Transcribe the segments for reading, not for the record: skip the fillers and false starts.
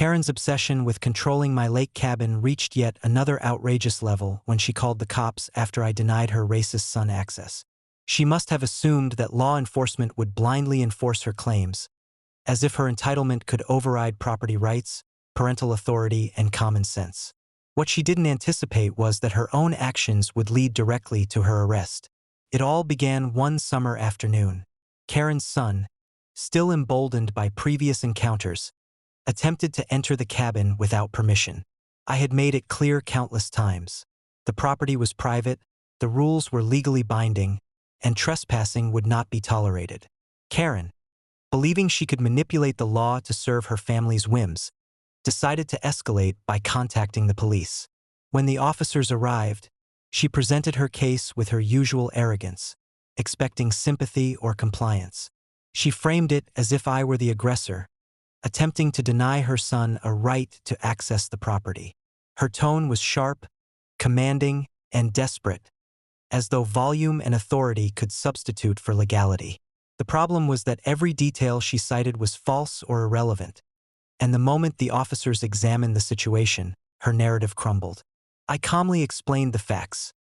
Karen's obsession with controlling my lake cabin reached yet another outrageous level when she called the cops after I denied her racist son access. She must have assumed that law enforcement would blindly enforce her claims, as if her entitlement could override property rights, parental authority, and common sense. What she didn't anticipate was that her own actions would lead directly to her arrest. It all began one summer afternoon. Karen's son, still emboldened by previous encounters, attempted to enter the cabin without permission. I had made it clear countless times. The property was private, the rules were legally binding, and trespassing would not be tolerated. Karen, believing she could manipulate the law to serve her family's whims, decided to escalate by contacting the police. When the officers arrived, she presented her case with her usual arrogance, expecting sympathy or compliance. She framed it as if I were the aggressor, attempting to deny her son a right to access the property. Her tone was sharp, commanding, and desperate, as though volume and authority could substitute for legality. The problem was that every detail she cited was false or irrelevant, and the moment the officers examined the situation, her narrative crumbled. I calmly explained the facts.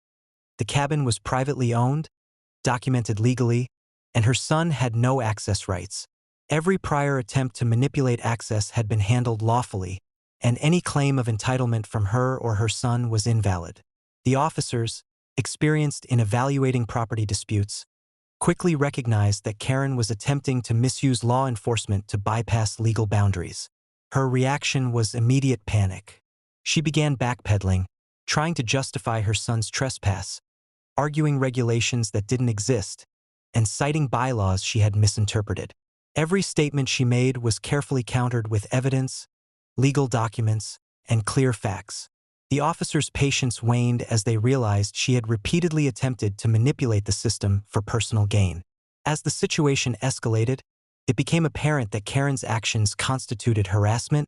The cabin was privately owned, documented legally, and her son had no access rights. Every prior attempt to manipulate access had been handled lawfully, and any claim of entitlement from her or her son was invalid. The officers, experienced in evaluating property disputes, quickly recognized that Karen was attempting to misuse law enforcement to bypass legal boundaries. Her reaction was immediate panic. She began backpedaling, trying to justify her son's trespass, arguing regulations that didn't exist, and citing bylaws she had misinterpreted. Every statement she made was carefully countered with evidence, legal documents, and clear facts. The officers' patience waned as they realized she had repeatedly attempted to manipulate the system for personal gain. As the situation escalated, it became apparent that Karen's actions constituted harassment,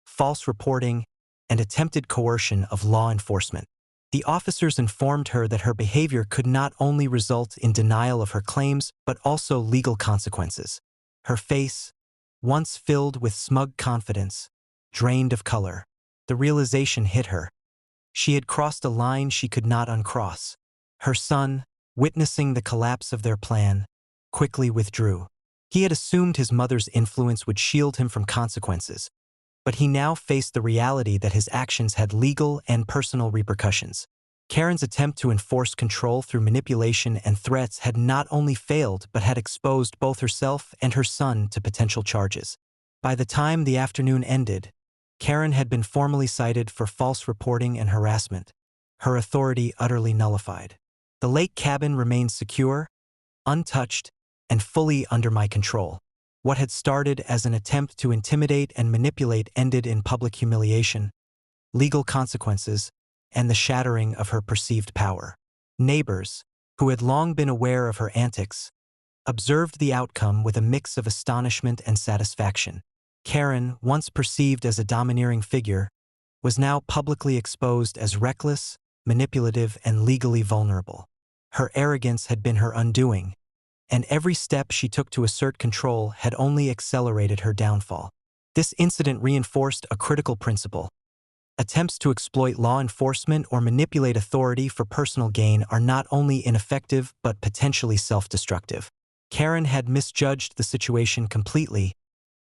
false reporting, and attempted coercion of law enforcement. The officers informed her that her behavior could not only result in denial of her claims, but also legal consequences. Her face, once filled with smug confidence, drained of color. The realization hit her. She had crossed a line she could not uncross. Her son, witnessing the collapse of their plan, quickly withdrew. He had assumed his mother's influence would shield him from consequences, but he now faced the reality that his actions had legal and personal repercussions. Karen's attempt to enforce control through manipulation and threats had not only failed but had exposed both herself and her son to potential charges. By the time the afternoon ended, Karen had been formally cited for false reporting and harassment, her authority utterly nullified. The lake cabin remained secure, untouched, and fully under my control. What had started as an attempt to intimidate and manipulate ended in public humiliation, legal consequences, and the shattering of her perceived power. Neighbors, who had long been aware of her antics, observed the outcome with a mix of astonishment and satisfaction. Karen, once perceived as a domineering figure, was now publicly exposed as reckless, manipulative, and legally vulnerable. Her arrogance had been her undoing, and every step she took to assert control had only accelerated her downfall. This incident reinforced a critical principle. Attempts to exploit law enforcement or manipulate authority for personal gain are not only ineffective but potentially self-destructive. Karen had misjudged the situation completely,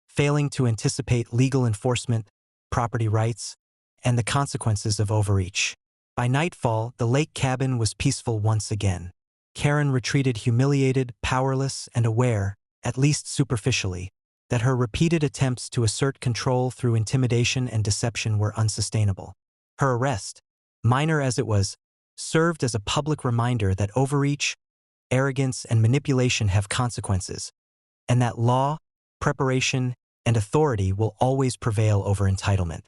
failing to anticipate legal enforcement, property rights, and the consequences of overreach. By nightfall, the lake cabin was peaceful once again. Karen retreated humiliated, powerless, and aware, at least superficially, that her repeated attempts to assert control through intimidation and deception were unsustainable. Her arrest, minor as it was, served as a public reminder that overreach, arrogance, and manipulation have consequences, and that law, preparation, and authority will always prevail over entitlement.